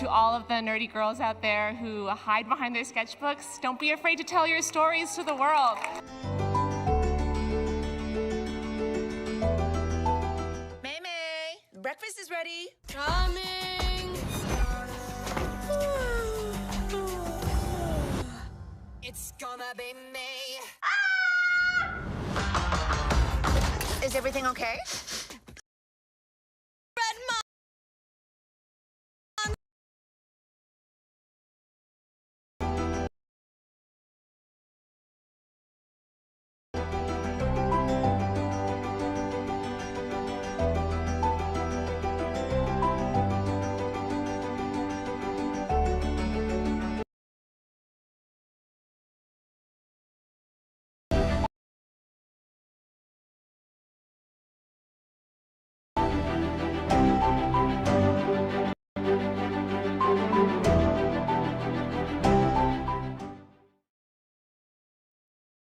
To all of the nerdy girls out there who hide behind their sketchbooks, don't be afraid to tell your stories to the world. May May, breakfast is ready. Coming! It's gonna be me. Is everything okay? Red Mom!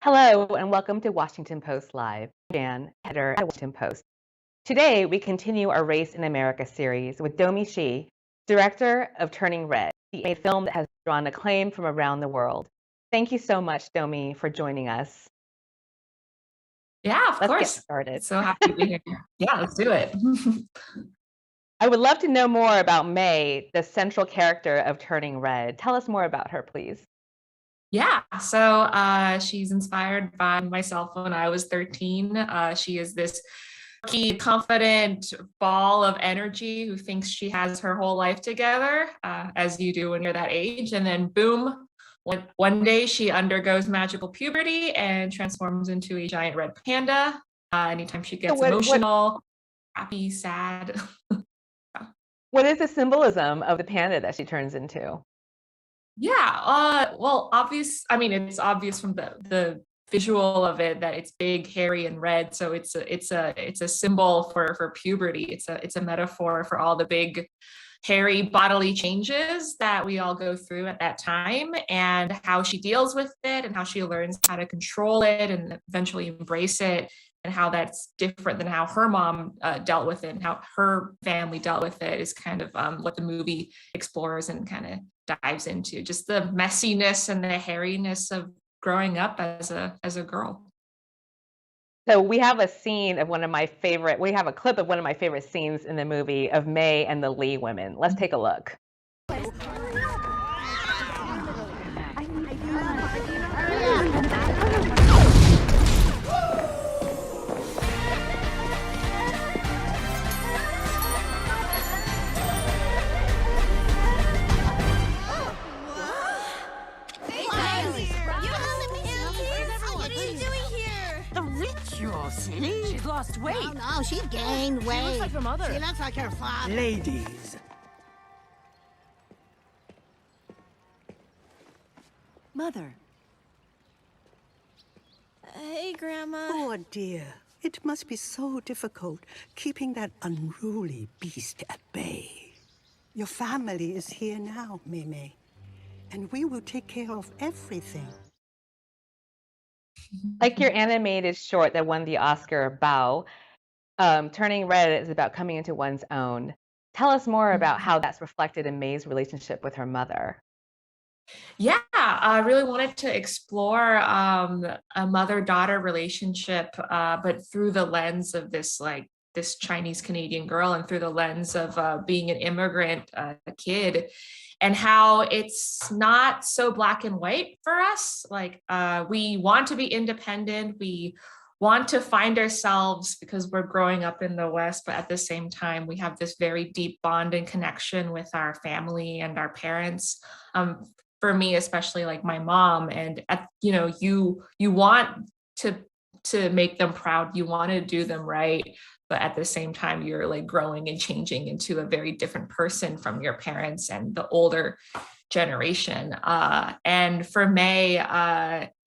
Hello, and welcome to Washington Post Live. I'm Jan, editor at Washington Post. Today, we continue our Race in America series with Domee Shi, director of Turning Red, a film that has drawn acclaim from around the world. Thank you so much, Domee, for joining us. Yeah, of Let's course. get started. So happy to be here. Yeah, let's do it. I would love to know more about May, the central character of Turning Red. Tell us more about her, please. Yeah, so she's inspired by myself when I was 13. She is this key, confident ball of energy who thinks she has her whole life together, as you do when you're that age. And then boom, one day she undergoes magical puberty and transforms into a giant red panda. Anytime she gets emotional, happy, sad. What is the symbolism of the panda that she turns into? Yeah, well, it's obvious from the visual of it that it's big, hairy, and red. So it's a symbol for puberty. It's a metaphor for all the big, hairy bodily changes that we all go through at that time, and how she deals with it, and how she learns how to control it and eventually embrace it, and how that's different than how her mom dealt with it, and how her family dealt with it is kind of what the movie explores and kind of dives into, just the messiness and the hairiness of growing up as a girl. So we have a scene of we have a clip of one of my favorite scenes in the movie of May and the Lee women. Let's take a look. Silly? She's lost weight. No, she's gained weight. She looks like her mother. She looks like her father. Ladies. Mother. Hey, Grandma. Oh, dear. It must be so difficult keeping that unruly beast at bay. Your family is here now, Meme, and we will take care of everything. Like your animated short that won the Oscar, Bao, Turning Red is about coming into one's own. Tell us more about how that's reflected in May's relationship with her mother. Yeah, I really wanted to explore a mother-daughter relationship, but through the lens of this Chinese Canadian girl, and through the lens of being an immigrant kid, and how it's not so black and white for us. Like, we want to be independent, we want to find ourselves because we're growing up in the West, but at the same time, we have this very deep bond and connection with our family and our parents. For me, especially like my mom, and you want to make them proud, you want to do them right, but at the same time, you're like growing and changing into a very different person from your parents and the older generation. And for May,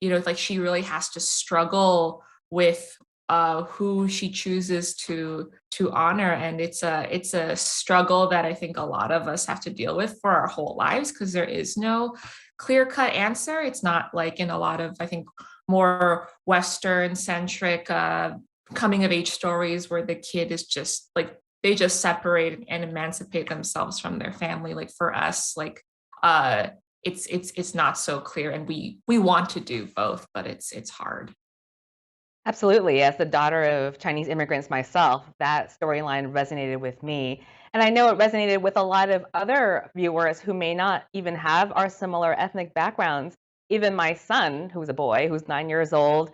like she really has to struggle with who she chooses to honor, and it's a struggle that I think a lot of us have to deal with for our whole lives, because there is no clear-cut answer. It's not like in a lot of, I think, more Western centric coming of age stories where the kid is just like they just separate and emancipate themselves from their family. Like for us, like it's not so clear, and we want to do both, but it's hard. Absolutely. As the daughter of Chinese immigrants myself, that storyline resonated with me. And I know it resonated with a lot of other viewers who may not even have our similar ethnic backgrounds. Even my son, who's a boy, who's 9 years old,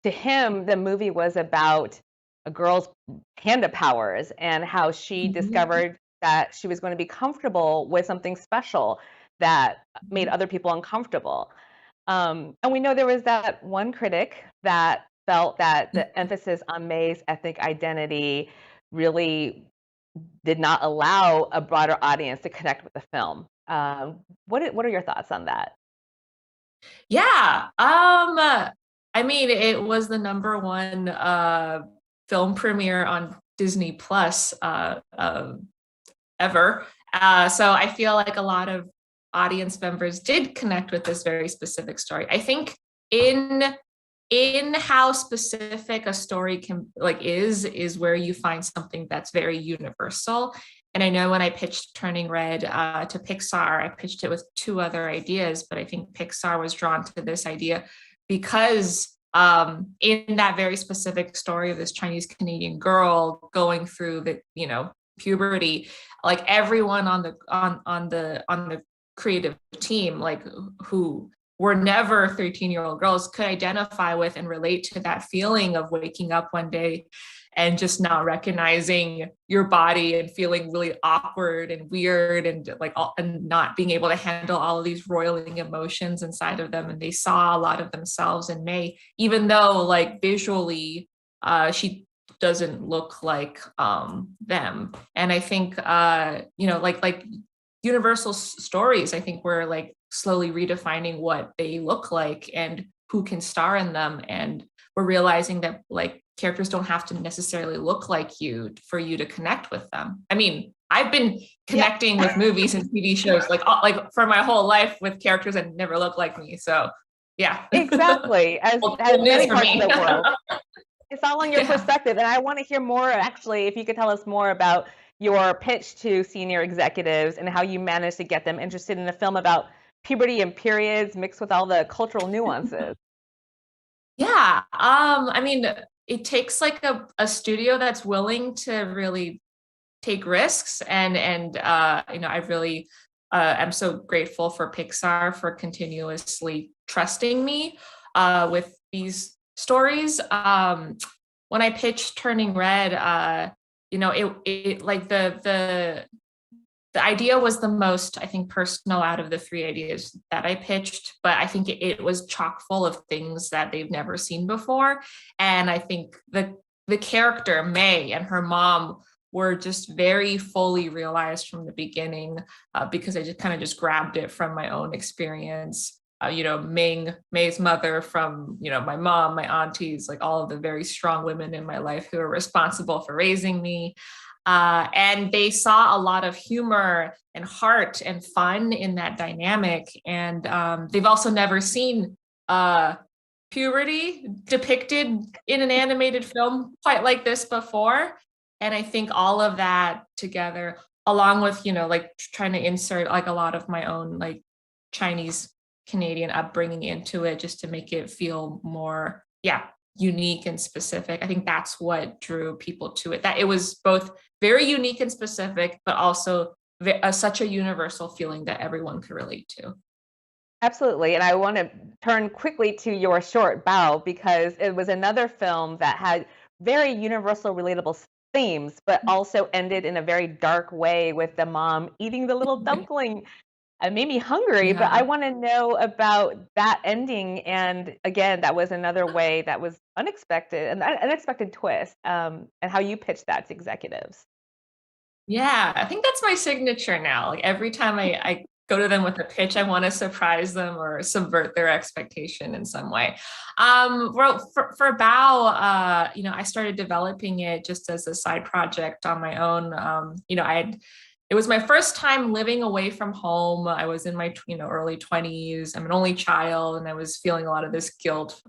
to him, the movie was about a girl's panda powers and how she discovered that she was going to be comfortable with something special that made other people uncomfortable. And we know there was that one critic that felt that the emphasis on May's ethnic identity really did not allow a broader audience to connect with the film. What are your thoughts on that? Yeah. I mean, it was the #1 film premiere on Disney Plus ever. So I feel like a lot of audience members did connect with this very specific story. I think in how specific a story can like is where you find something that's very universal. And I know when I pitched Turning Red to Pixar, I pitched it with 2 other ideas, but I think Pixar was drawn to this idea because in that very specific story of this Chinese Canadian girl going through the, puberty, like everyone on the creative team, like who were never 13-year-old girls, could identify with and relate to that feeling of waking up one day and just not recognizing your body and feeling really awkward and weird and and not being able to handle all of these roiling emotions inside of them. And they saw a lot of themselves in May, even though like visually she doesn't look like them. And I think like universal stories, I think we're like slowly redefining what they look like and who can star in them. And we're realizing that like characters don't have to necessarily look like you for you to connect with them. I mean, I've been connecting with movies and TV shows like for my whole life with characters that never look like me. So yeah. Exactly. As many parts of the world. It's all on your Yeah. perspective. And I want to hear more, actually, if you could tell us more about your pitch to senior executives and how you managed to get them interested in a film about puberty and periods mixed with all the cultural nuances. Yeah. I mean, it takes like a studio that's willing to really take risks, and I really am so grateful for Pixar for continuously trusting me with these stories. When I pitched Turning Red, it like the idea was the most, I think, personal out of the 3 ideas that I pitched, but I think it was chock full of things that they've never seen before. And I think the character, May, and her mom were just very fully realized from the beginning because I just kind of just grabbed it from my own experience. May's mother from, my mom, my aunties, like all of the very strong women in my life who are responsible for raising me. And they saw a lot of humor and heart and fun in that dynamic. And they've also never seen puberty depicted in an animated film quite like this before. And I think all of that together, along with, like trying to insert like a lot of my own like Chinese Canadian upbringing into it, just to make it feel more, unique and specific. I think that's what drew people to it, that it was both very unique and specific, but also such a universal feeling that everyone could relate to. Absolutely. And I want to turn quickly to your short, Bao, because it was another film that had very universal, relatable themes, but also ended in a very dark way with the mom eating the little dumpling. It made me hungry, but I want to know about that ending. And again, that was another way that was unexpected, an unexpected twist, and how you pitched that to executives. Yeah, I think that's my signature now. Like every time I go to them with a pitch, I want to surprise them or subvert their expectation in some way. Well, for Bao, I started developing it just as a side project on my own. It was my first time living away from home. I was in my early 20s. I'm an only child, and I was feeling a lot of this guilt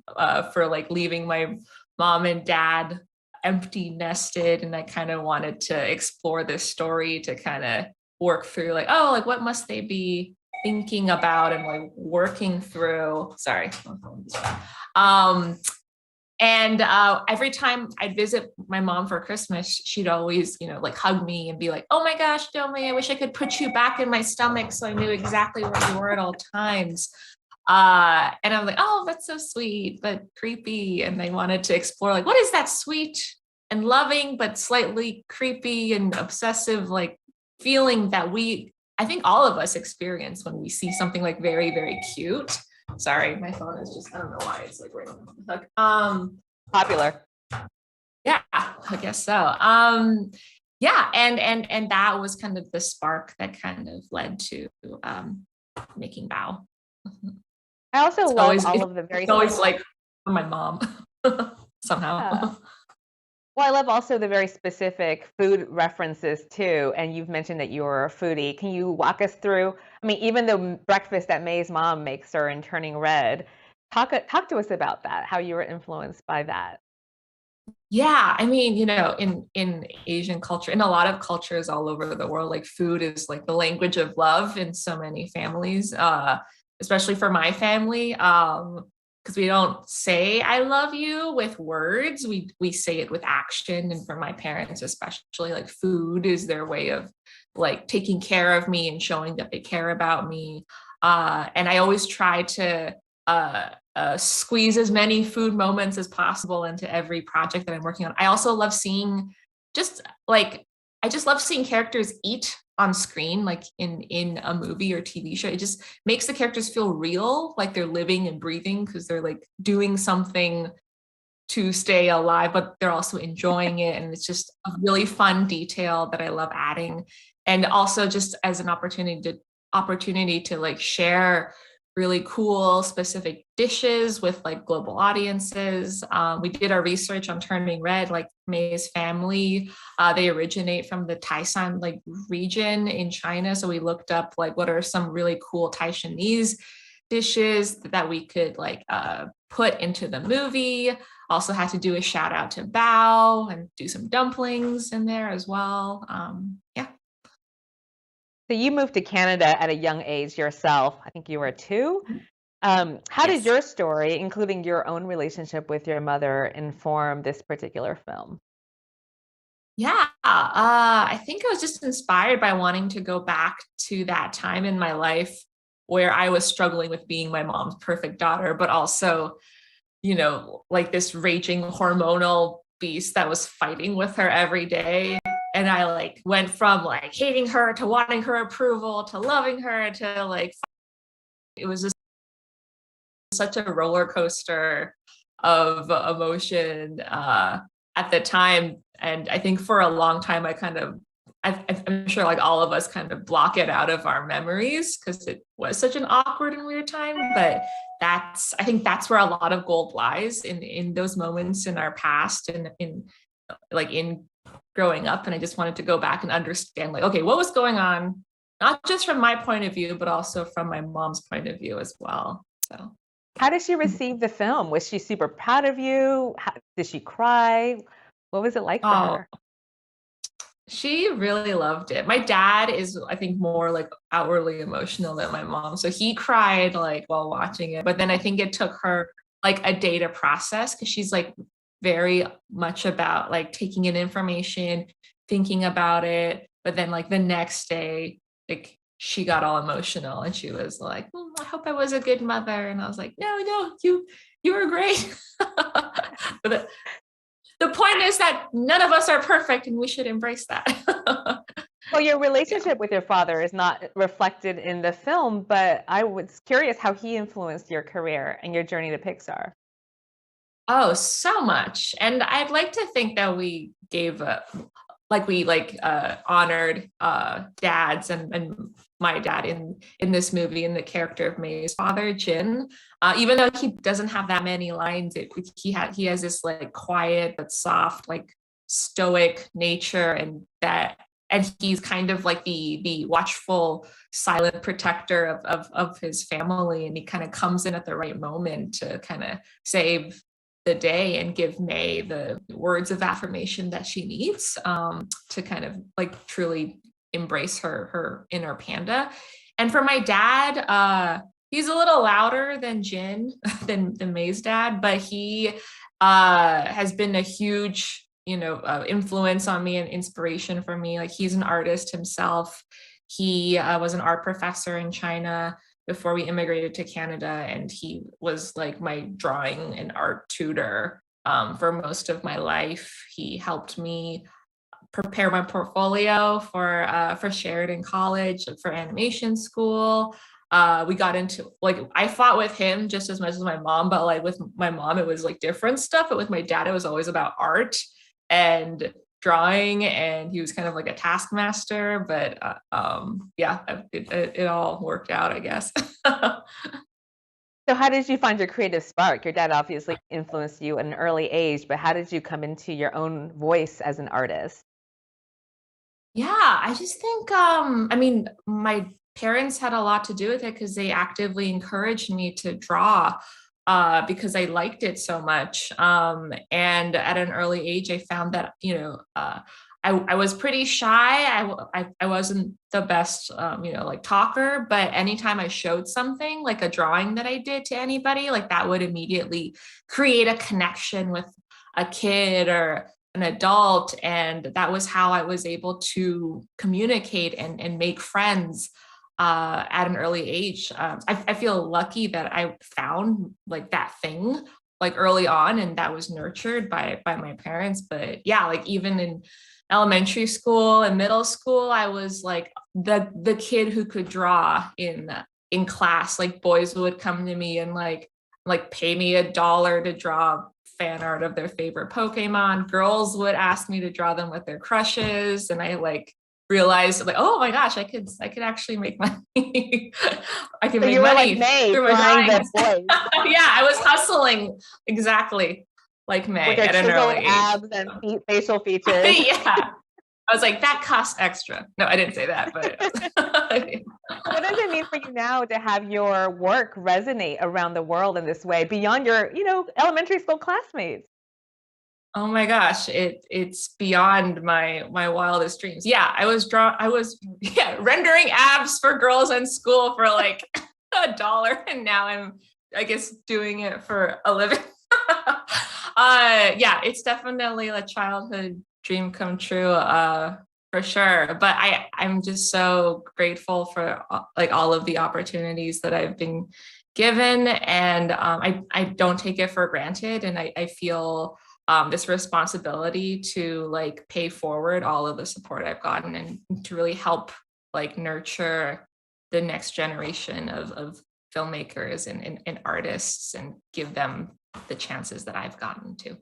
for like leaving my mom and dad empty nested, and I kind of wanted to explore this story to kind of work through like, oh, like what must they be thinking about and like working through. Sorry. And every time I'd visit my mom for Christmas, she'd always, like hug me and be like, oh my gosh, Domee, I wish I could put you back in my stomach so I knew exactly where you were at all times. And I'm like, oh, that's so sweet, but creepy. And they wanted to explore like, what is that sweet and loving, but slightly creepy and obsessive, like feeling that I think all of us experience when we see something like very, very cute. Sorry, my phone is just, I don't know why it's like right on the hook. Popular. Yeah, I guess so. Yeah, and that was kind of the spark that kind of led to making Bao. I also It's love always, all of the very. It's always like from my mom somehow. Yeah. Well, I love also the very specific food references too. And you've mentioned that you're a foodie. Can you walk us through? I mean, even the breakfast that May's mom makes her in Turning Red, talk to us about that. How you were influenced by that. Yeah, I mean, in Asian culture, in a lot of cultures all over the world, like food is like the language of love in so many families, especially for my family. Because we don't say I love you with words, we say it with action. And for my parents especially, like food is their way of like taking care of me and showing that they care about me. And I always try to squeeze as many food moments as possible into every project that I'm working on. I also love seeing I just love seeing characters eat on screen, like in a movie or TV show. It just makes the characters feel real, like they're living and breathing because they're like doing something to stay alive, but they're also enjoying it. And it's just a really fun detail that I love adding. And also just as an opportunity to like share really cool specific dishes with like global audiences. We did our research on Turning Red, like May's family. They originate from the Taisan like region in China. So we looked up like what are some really cool Taishanese dishes that we could like put into the movie. Also had to do a shout out to Bao and do some dumplings in there as well. Yeah. So you moved to Canada at a young age yourself. I think you were 2. How did Yes. your story, including your own relationship with your mother, inform this particular film? Yeah, I think I was just inspired by wanting to go back to that time in my life where I was struggling with being my mom's perfect daughter, but also, like this raging hormonal beast that was fighting with her every day. And I like went from like hating her to wanting her approval to loving her to like, it was just such a roller coaster of emotion at the time. And I think for a long time, I'm sure like all of us kind of block it out of our memories because it was such an awkward and weird time. But I think that's where a lot of gold lies in those moments in our past and in growing up. And I just wanted to go back and understand like, okay, what was going on, not just from my point of view, but also from my mom's point of view as well. So. How did she receive the film? Was she super proud of you? Did she cry? What was it like for her? She really loved it. My dad is, I think, more like outwardly emotional than my mom. So he cried like while watching it. But then I think it took her like a day to process because she's like very much about like taking in information, thinking about it. But then like the next day, like she got all emotional and she was like, I hope I was a good mother. And I was like, no, you were great. But the point is that none of us are perfect and we should embrace that. Well, your relationship with your father is not reflected in the film, but I was curious how he influenced your career and your journey to Pixar. Oh, so much. And I'd like to think that we gave honored dads and my dad in this movie in the character of May's father, Jin. Even though he doesn't have that many lines, he has this like quiet but soft, like stoic nature, and he's kind of like the watchful, silent protector of his family, and he kind of comes in at the right moment to kind of save the day and give May the words of affirmation that she needs to kind of like truly embrace her inner panda. And for my dad, he's a little louder than Jin, than May's dad, but he has been a huge, influence on me and inspiration for me. Like he's an artist himself. He was an art professor in China before we immigrated to Canada, and he was like my drawing and art tutor for most of my life. He helped me prepare my portfolio for Sheridan College, for animation school. We got into, like, I fought with him just as much as my mom, but like with my mom, it was like different stuff. But with my dad, it was always about art and drawing, and he was kind of like a taskmaster. But yeah, it all worked out, I guess. So how did you find your creative spark? Your dad obviously influenced you at an early age, but how did you come into your own voice as an artist? Yeah, I just think, I mean, my parents had a lot to do with it because they actively encouraged me to draw because I liked it so much. And at an early age, I found that, I was pretty shy. I wasn't the best, like talker, but anytime I showed something like a drawing that I did to anybody, like that would immediately create a connection with a kid or an adult. And that was how I was able to communicate and make friends at an early age. I feel lucky that I found like that thing like early on, and that was nurtured by my parents. But yeah, like even in elementary school and middle school, I was like the kid who could draw in class. Like boys would come to me and like pay me $1 to draw fan art of their favorite Pokemon. Girls would ask me to draw them with their crushes, and I like realized like, oh my gosh, I could actually make money. I can So make you were money like May, through my drawing the drawings. boys Yeah, I was hustling exactly like with May their at an chiseled early age. abs and facial features. Yeah. I was like, that costs extra. No, I didn't say that, but What does it mean for you now to have your work resonate around the world in this way beyond your, elementary school classmates? oh my gosh, it's beyond my wildest dreams. Yeah, I was rendering abs for girls in school for like $1, and now I'm, I guess, doing it for a living. Yeah, it's definitely a childhood dream come true, for sure. But I'm just so grateful for like all of the opportunities that I've been given, and I don't take it for granted, and I feel this responsibility to like pay forward all of the support I've gotten and to really help like nurture the next generation of filmmakers and artists and give them the chances that I've gotten to.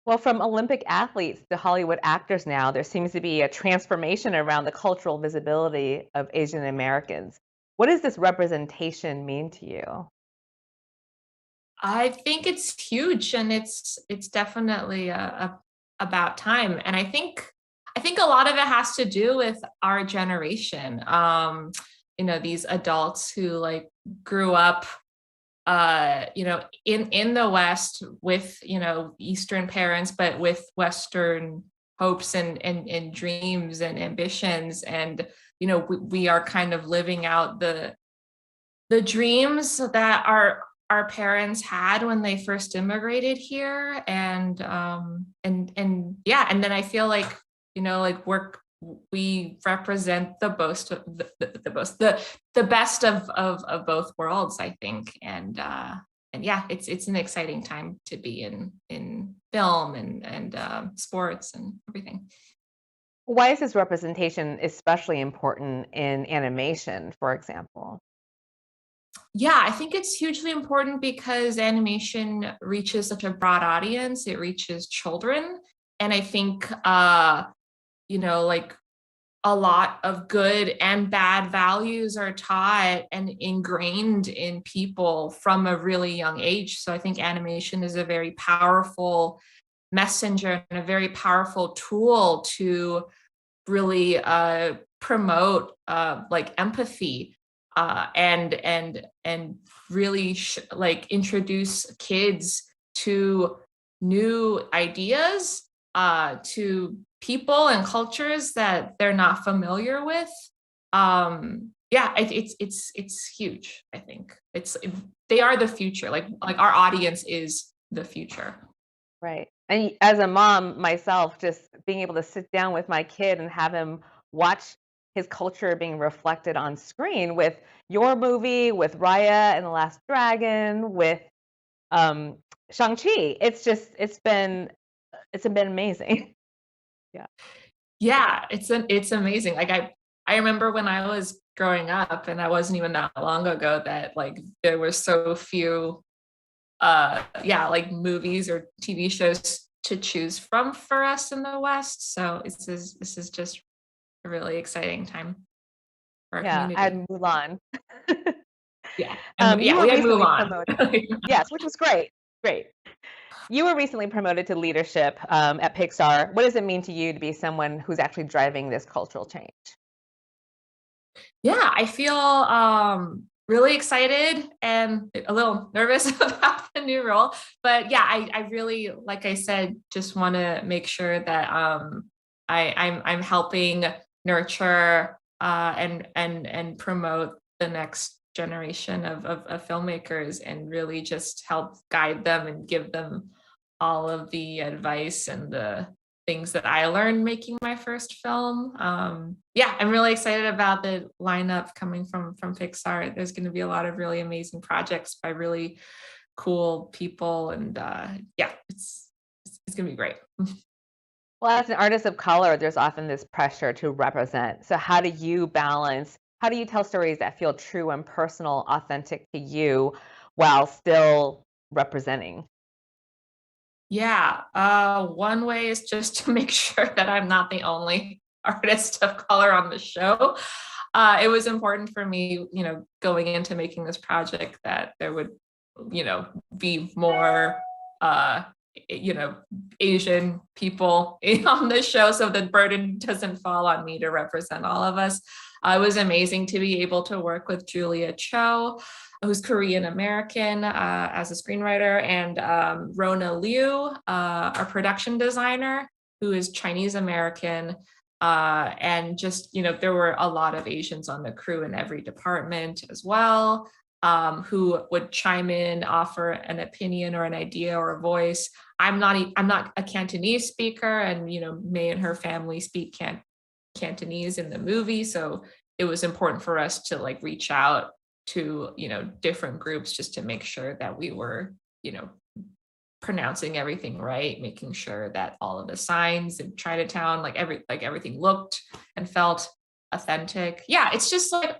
Well, from Olympic athletes to Hollywood actors now, there seems to be a transformation around the cultural visibility of Asian Americans. What does this representation mean to you? I think it's huge, and it's definitely about time. And I think a lot of it has to do with our generation. These adults who like grew up in the West with, Eastern parents, but with Western hopes and dreams and ambitions. And, we are kind of living out the dreams that our parents had when they first immigrated here. And yeah, and then I feel like, we represent the best of the best of both worlds, I think. And yeah, it's an exciting time to be in film and sports and everything. Why is this representation especially important in animation, for example? Yeah, I think it's hugely important because animation reaches such a broad audience. It reaches children. And I think, like a lot of good and bad values are taught and ingrained in people from a really young age. So I think animation is a very powerful messenger and a very powerful tool to really promote like empathy and really like introduce kids to new ideas, to people and cultures that they're not familiar with. Yeah, it's huge. I think they are the future. Like our audience is the future. Right. And as a mom myself, just being able to sit down with my kid and have him watch his culture being reflected on screen with your movie, with Raya and the Last Dragon, with um, Shang-Chi. It's been amazing. Yeah. Yeah, it's amazing. Like I remember when I was growing up, and that wasn't even that long ago, that like there were so few yeah, like movies or TV shows to choose from for us in the West. So this is just a really exciting time for our Yeah. I had community. Mulan. Yeah. And You yeah, were we had recently Mulan. promoted. Yes, which was great. Great. You were recently promoted to leadership at Pixar. What does it mean to you to be someone who's actually driving this cultural change? Yeah, I feel really excited and a little nervous about the new role. But yeah, I really, like I said, just want to make sure that I'm helping nurture and promote the next generation of filmmakers, and really just help guide them and give them all of the advice and the things that I learned making my first film. Yeah, I'm really excited about the lineup coming from Pixar. There's going to be a lot of really amazing projects by really cool people, and yeah, it's going to be great. Well, as an artist of color, there's often this pressure to represent. So how do you balance, how do you tell stories that feel true and personal, authentic to you while still representing? Yeah, one way is just to make sure that I'm not the only artist of color on the show. It was important for me, going into making this project, that there would, be more, uh, Asian people on the show, so the burden doesn't fall on me to represent all of us. It was amazing to be able to work with Julia Cho, who's Korean American, as a screenwriter, and Rona Liu, our production designer, who is Chinese American. And just, there were a lot of Asians on the crew in every department as well, who would chime in, offer an opinion or an idea or a voice. I'm not a Cantonese speaker, and May and her family speak Cantonese in the movie, so it was important for us to like reach out to different groups, just to make sure that we were pronouncing everything right, making sure that all of the signs in Chinatown, like everything looked and felt authentic. Yeah, it's just like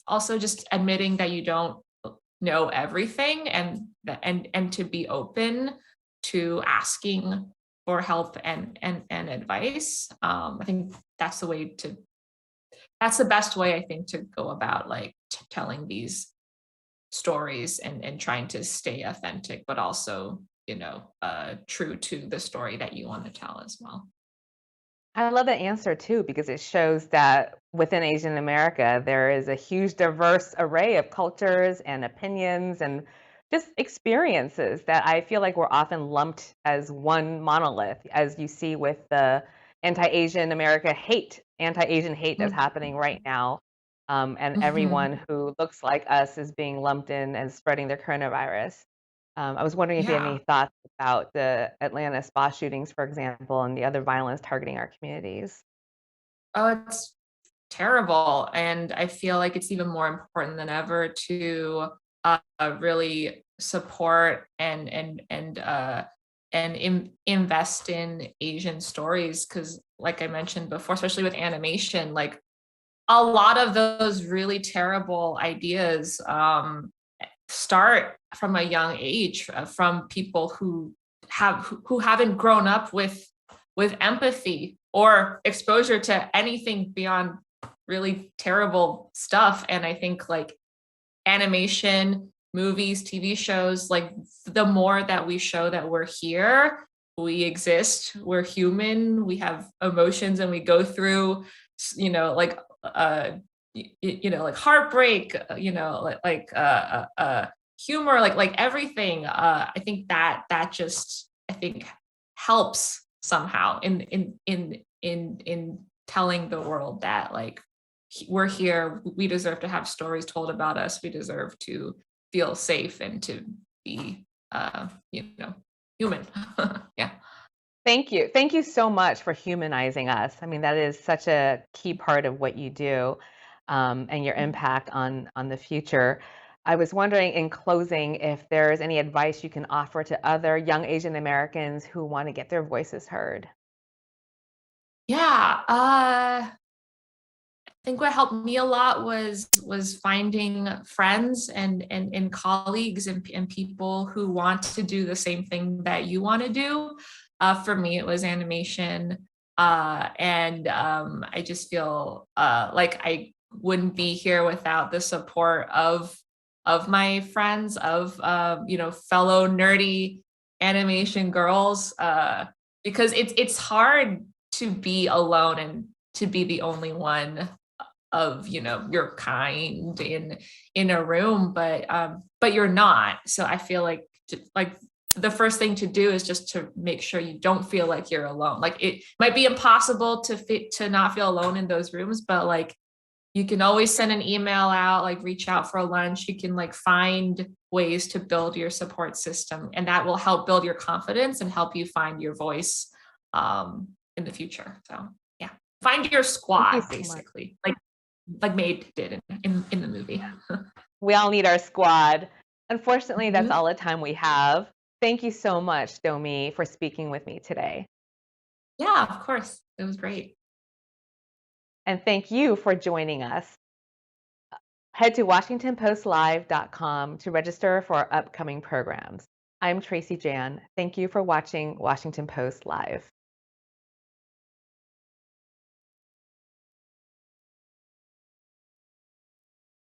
also just admitting that you don't know everything, and to be open to asking for help and advice. I think that's the best way, I think, to go about like telling these stories, and trying to stay authentic, but also true to the story that you want to tell as well. I love that answer too, because it shows that within Asian America, there is a huge diverse array of cultures and opinions and just experiences that I feel like we're often lumped as one monolith, as you see with the anti-Asian hate that's happening right now. And Mhm. everyone who looks like us is being lumped in and spreading the coronavirus. I was wondering if you had any Yeah. thoughts about the Atlanta spa shootings, for example, and the other violence targeting our communities. Oh, it's terrible. And I feel like it's even more important than ever to really support and invest in Asian stories, because, like I mentioned before, especially with animation, like a lot of those really terrible ideas start from a young age, from people who haven't grown up with empathy or exposure to anything beyond really terrible stuff. And I think like animation, movies, TV shows, like the more that we show that we're here, we exist, we're human, we have emotions, and we go through, like like heartbreak, humor, like everything. I think that just, I think, helps somehow in telling the world that, like, we're here, we deserve to have stories told about us, we deserve to feel safe and to be human. Yeah. Thank you. Thank you so much for humanizing us. I mean, that is such a key part of what you do, and your impact on the future. I was wondering, in closing, if there's any advice you can offer to other young Asian Americans who want to get their voices heard. Yeah. I think what helped me a lot was finding friends and colleagues and people who want to do the same thing that you want to do. For me, it was animation, and I just feel like I wouldn't be here without the support of my friends, of fellow nerdy animation girls, because it's hard to be alone and to be the only one of your kind in a room, but you're not. So I feel like the first thing to do is just to make sure you don't feel like you're alone. Like, it might be impossible to not feel alone in those rooms, but like, you can always send an email out, like reach out for a lunch. You can like find ways to build your support system, and that will help build your confidence and help you find your voice in the future. So yeah, find your squad, so basically, like Maid did in the movie. We all need our squad. Unfortunately, that's Mhm. all the time we have. Thank you so much, Domee, for speaking with me today. Yeah, of course. It was great. And thank you for joining us. Head to WashingtonPostLive.com to register for our upcoming programs. I'm Tracy Jan. Thank you for watching Washington Post Live.